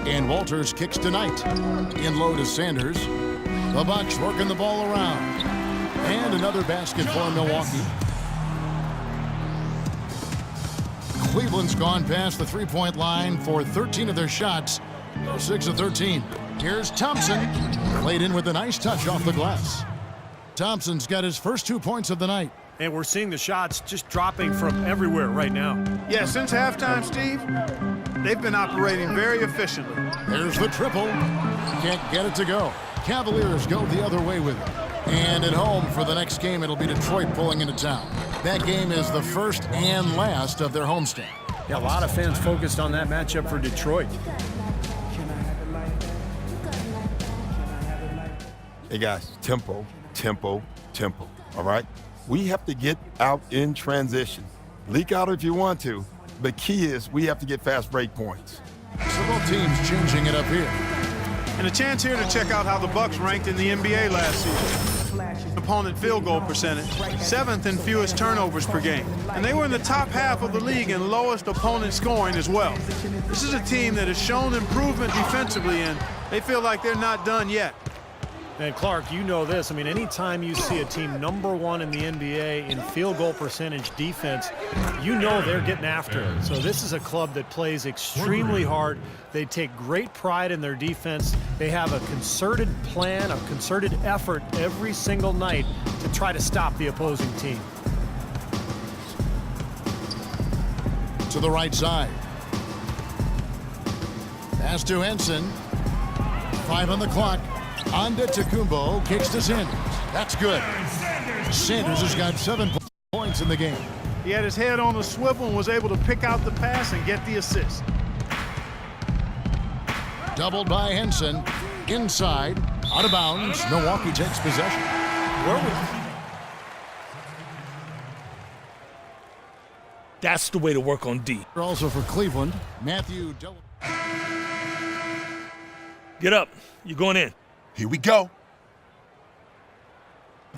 And Walters kicks tonight. In low to Sanders. The Bucks working the ball around. And another basket for Milwaukee. Cleveland's gone past the three-point line for 13 of their shots. 6 of 13. Here's Thompson. Played in with a nice touch off the glass. Thompson's got his first 2 points of the night. And we're seeing the shots just dropping from everywhere right now. Yeah, since halftime, Steve, they've been operating very efficiently. There's the triple. Can't get it to go. Cavaliers go the other way with it. And at home for the next game, it'll be Detroit pulling into town. That game is the first and last of their homestand. Yeah, a lot of fans focused on that matchup for Detroit. Hey guys, tempo, tempo, tempo, all right? We have to get out in transition. Leak out if you want to, but key is we have to get fast break points. So both teams changing it up here. And a chance here to check out how the Bucks ranked in the NBA last season. Opponent field goal percentage, 7th in fewest turnovers per game. And they were in the top half of the league in lowest opponent scoring as well. This is a team that has shown improvement defensively, and they feel like they're not done yet. And Clark, you know this. I mean, anytime you see a team #1 in the NBA in field goal percentage defense, you know they're getting after it. So this is a club that plays extremely hard. They take great pride in their defense. They have a concerted plan, a concerted effort every single night to try to stop the opposing team. To the right side. Pass to Henson. 5 on the clock. Antetokounmpo kicks to Sanders. That's good. Sanders has got 7 points in the game. He had his head on a swivel and was able to pick out the pass and get the assist. Doubled by Henson. Inside. Out of bounds. Milwaukee takes possession. That's the way to work on D. Also for Cleveland, Matthew Del. Get up. You're going in. Here we go.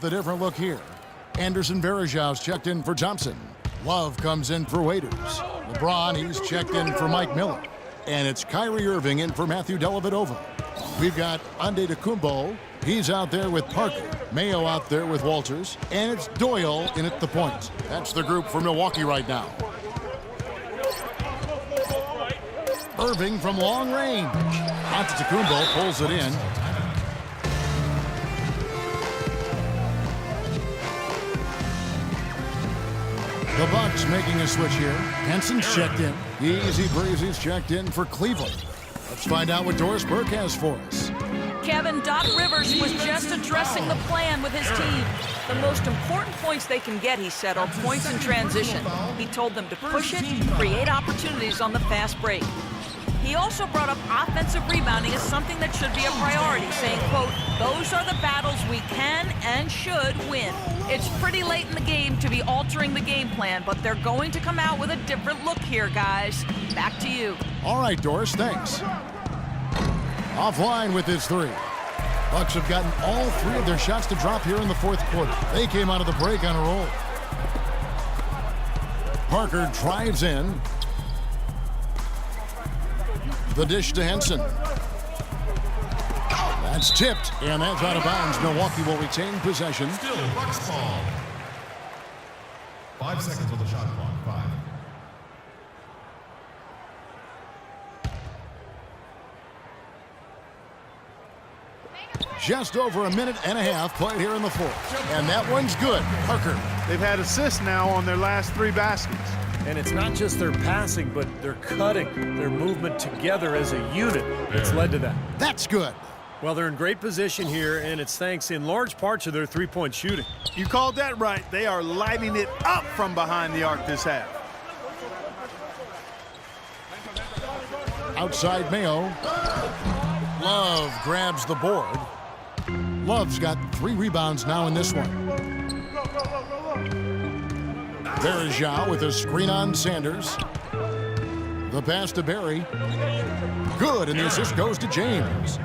The different look here. Anderson Varejau's checked in for Thompson. Love comes in for Waiters. LeBron, he's checked in for Mike Miller. And it's Kyrie Irving in for Matthew Dellavedova. We've got Antetokounmpo. He's out there with Parker. Mayo out there with Walters. And it's Doyle in at the point. That's the group for Milwaukee right now. Irving from long range. Antetokounmpo pulls it in. The Bucks making a switch here. Henson's checked in. Easy Breezy's checked in for Cleveland. Let's find out what Doris Burke has for us. Kevin, Doc Rivers was just addressing the plan with his team. The most important points they can get, he said, are points in transition. He told them to push it, create opportunities on the fast break. He also brought up offensive rebounding as something that should be a priority, saying, quote, those are the battles we can and should win. It's pretty late in the game to be altering the game plan, but they're going to come out with a different look here, guys. Back to you. All right, Doris, thanks. Offline with his 3. Bucks have gotten all 3 of their shots to drop here in the 4th quarter. They came out of the break on a roll. Parker drives in. The dish to Henson. That's tipped, and that's out of bounds. Milwaukee will retain possession. Still Bucks ball. 5 seconds on the shot clock. 5. Just over a minute and a half played here in the 4th. And that one's good. Parker. They've had assists now on their last 3 baskets. And it's not just their passing, but their cutting, their movement together as a unit that's led to that. That's good. Well, they're in great position here, and it's thanks in large part to their three-point shooting. You called that right. They are lighting it up from behind the arc this half. Outside Mayo. Love grabs the board. Love's got 3 rebounds now in this one. There is Zhao with a screen on Sanders. The pass to Barry. Good, and the assist goes to James.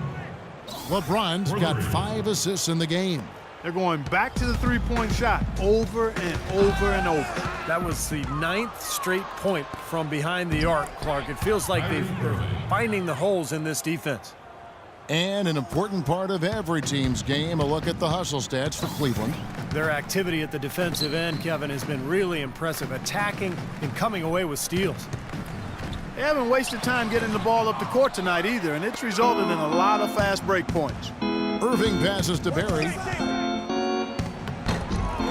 LeBron's got 5 assists in the game. They're going back to the three-point shot over and over and over. That was the 9th straight point from behind the arc, Clark. It feels like they've finding the holes in this defense. And an important part of every team's game, a look at the hustle stats for Cleveland. Their activity at the defensive end, Kevin, has been really impressive, attacking and coming away with steals. They haven't wasted time getting the ball up the court tonight either, and it's resulted in a lot of fast break points. Irving passes to Barry.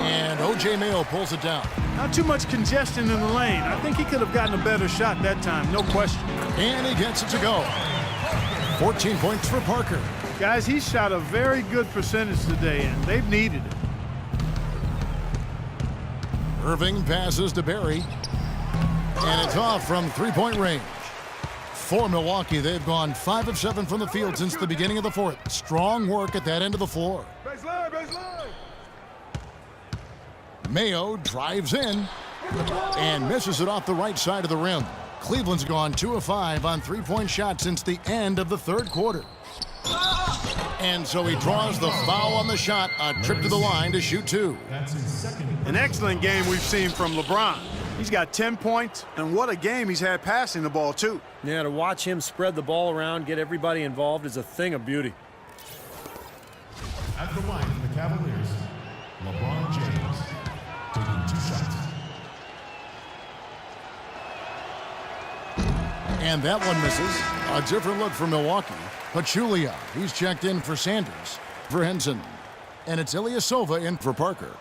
And O.J. Mayo pulls it down. Not too much congestion in the lane. I think he could have gotten a better shot that time, no question. And he gets it to go. 14 points for Parker. Guys, he shot a very good percentage today, and they've needed it. Irving passes to Barry. And it's off from three-point range. For Milwaukee, they've gone 5 of 7 from the field since the beginning of the fourth. Strong work at that end of the floor. Baseline, baseline. Mayo drives in and misses it off the right side of the rim. Cleveland's gone 2 of 5 on three-point shots since the end of the third quarter. And so he draws the foul on the shot, a trip to the line to shoot 2. That's his second. An excellent game we've seen from LeBron. He's got 10 points, and what a game he's had passing the ball, too. Yeah, to watch him spread the ball around, get everybody involved is a thing of beauty. At the line for the Cavaliers, LeBron James taking 2 shots. And that one misses. A different look for Milwaukee. Pachulia, he's checked in for Sanders. For Henson. And it's Ilyasova in for Parker.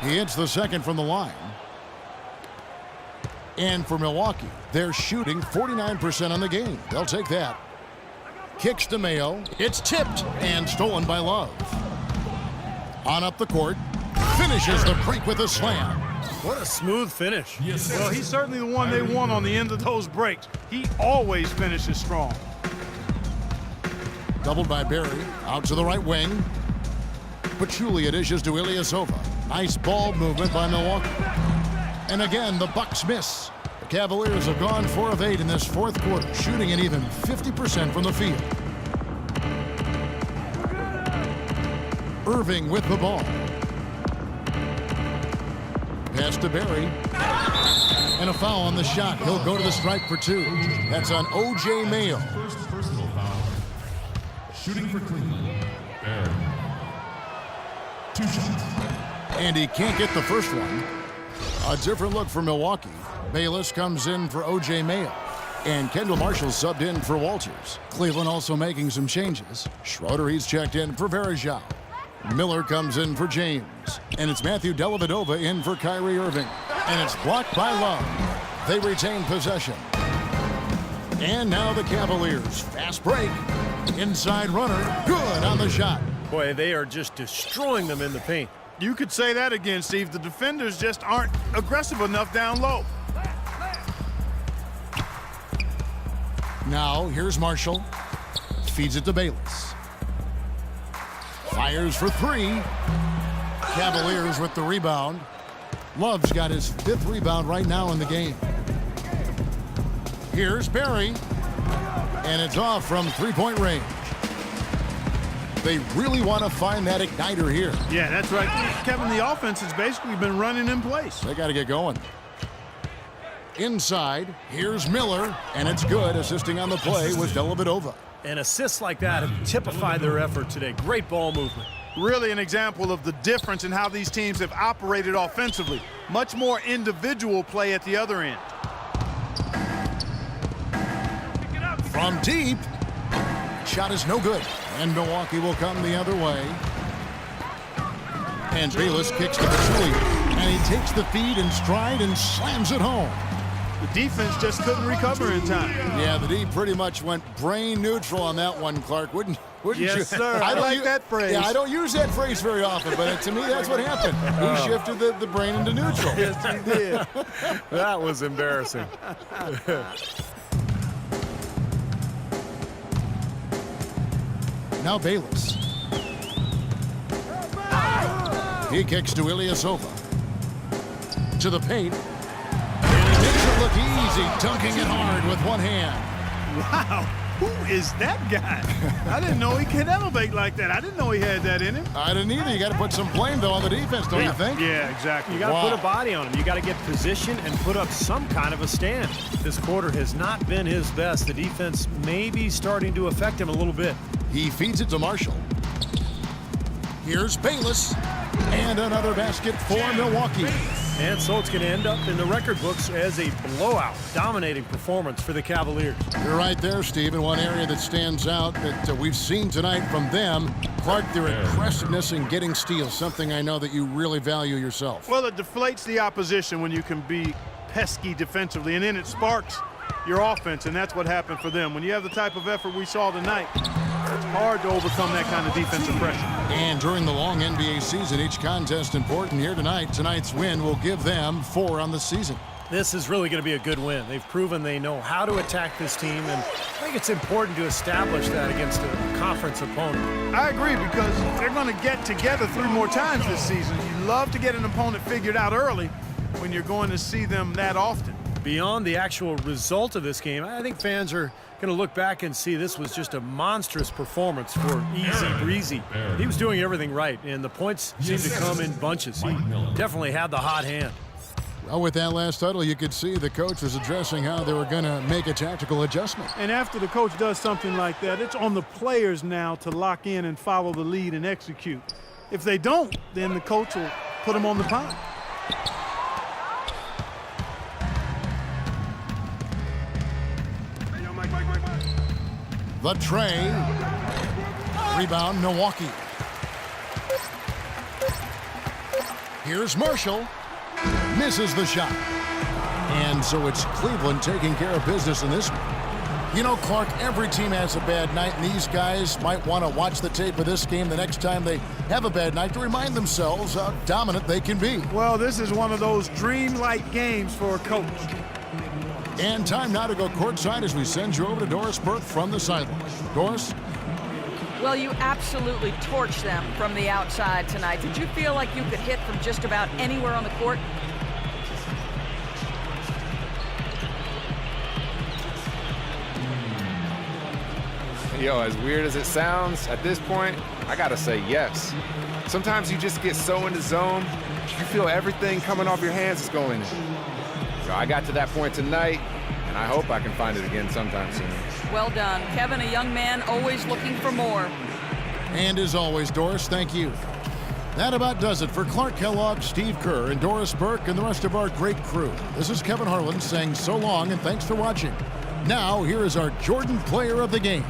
He hits the second from the line. And for Milwaukee, they're shooting 49% on the game. They'll take that. Kicks to Mayo. It's tipped and stolen by Love. On up the court. Finishes the break with a slam. What a smooth finish. Yes, Well, he's certainly the one they want on the end of those breaks. He always finishes strong. Doubled by Barry. Out to the right wing. Pachulia dishes to Ilyasova. Nice ball movement by Milwaukee. And again, the Bucks miss. The Cavaliers have gone 4 of 8 in this fourth quarter, shooting an even 50% from the field. Irving with the ball. Pass to Barry. And a foul on the shot. He'll go to the stripe for 2. That's on O.J. Mayo. first personal foul. Shooting for Cleveland, Barry. 2 shots. And he can't get the first one. A different look for Milwaukee. Bayless comes in for O.J. Mayo. And Kendall Marshall subbed in for Walters. Cleveland also making some changes. Schroeder, he's checked in for Verjao. Miller comes in for James. And it's Matthew Dellavedova in for Kyrie Irving. And it's blocked by Love. They retain possession. And now the Cavaliers. Fast break. Inside runner. Good on the shot. Boy, they are just destroying them in the paint. You could say that again, Steve. The defenders just aren't aggressive enough down low. Now, here's Marshall. Feeds it to Bayless. Fires for 3. Cavaliers with the rebound. Love's got his 5th rebound right now in the game. Here's Barry. And it's off from three-point range. They really want to find that igniter here. Yeah, that's right. Kevin, the offense has basically been running in place. They got to get going. Inside, here's Miller, and it's good. Assisting on the play was Dellavedova. And assists like that have typified their effort today. Great ball movement. Really an example of the difference in how these teams have operated offensively. Much more individual play at the other end. From deep, shot is no good. And Milwaukee will come the other way. And Bayless kicks to Pachulia. And he takes the feed in stride and slams it home. The defense just couldn't recover in time. Yeah, the D pretty much went brain neutral on that one, Clark. Wouldn't you? Yes, sir. I don't like that phrase. Yeah, I don't use that phrase very often, but to me, that's what happened. He shifted the brain into neutral. Yes, he did. That was embarrassing. Now Bayless. He kicks to Ilyasova. To the paint. And he makes it look Easy dunking it hard with one hand. Wow, who is that guy? I didn't know he could elevate like that. I didn't know he had that in him. I didn't either. You got to put some blame, though, on the defense, don't you think? Yeah, exactly. You got to put a body on him. You got to get position and put up some kind of a stand. This quarter has not been his best. The defense may be starting to affect him a little bit. He feeds it to Marshall. Here's Bayless. And another basket for Milwaukee. And so it's going to end up in the record books as a blowout, dominating performance for the Cavaliers. You're right there, Steve. And one area that stands out that we've seen tonight from them, Clark, their aggressiveness in getting steals, something I know that you really value yourself. Well, it deflates the opposition when you can be pesky defensively, and then it sparks your offense, and that's what happened for them. When you have the type of effort we saw tonight, it's hard to overcome that kind of defensive pressure. And during the long NBA season, each contest important here tonight. Tonight's win will give them 4 on the season. This is really going to be a good win. They've proven they know how to attack this team, and I think it's important to establish that against a conference opponent. I agree, because they're going to get together 3 more times this season. You love to get an opponent figured out early when you're going to see them that often. Beyond the actual result of this game, I think fans are going to look back and see this was just a monstrous performance for Easy Breezy. He was doing everything right, and the points seemed to come in bunches. He definitely had the hot hand. Well, with that last huddle, you could see the coach was addressing how they were going to make a tactical adjustment. And after the coach does something like that, it's on the players now to lock in and follow the lead and execute. If they don't, then the coach will put them on the pile. The tray. Rebound, Milwaukee. Here's Marshall. Misses the shot. And so it's Cleveland taking care of business in this one. You know, Clark, every team has a bad night, and these guys might want to watch the tape of this game the next time they have a bad night to remind themselves how dominant they can be. Well, this is one of those dreamlike games for a coach. And time now to go courtside as we send you over to Doris Burke from the sideline. Doris? Well, you absolutely torched them from the outside tonight. Did you feel like you could hit from just about anywhere on the court? Yo, as weird as it sounds, at this point, I gotta say yes. Sometimes you just get so in the zone, you feel everything coming off your hands is going in. So I got to that point tonight, and I hope I can find it again sometime soon. Well done. Kevin, a young man always looking for more. And as always, Doris, thank you. That about does it for Clark Kellogg, Steve Kerr, and Doris Burke, and the rest of our great crew. This is Kevin Harlan saying so long and thanks for watching. Now, here is our Jordan Player of the Game.